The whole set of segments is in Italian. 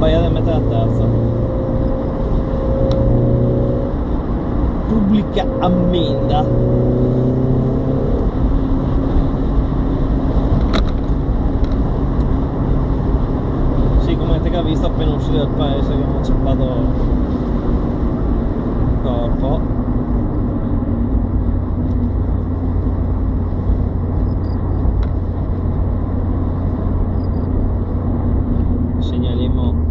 Baia di Metà Terza. Pubblica ammenda. Sì, come avete visto appena uscito dal paese che abbiamo acciappato il corpo. Segnaliamo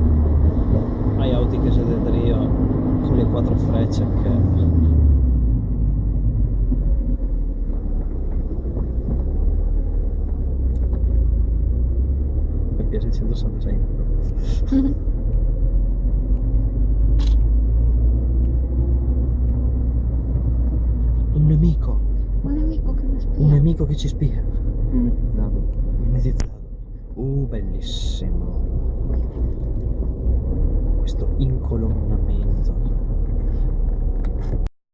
ai auti che siete io con le 4 frecce che mi piace il 166. Un nemico che mi spia. un nemico che ci spia. Mimetizzato. Mimetizzato. Bellissimo questo incolonnamento.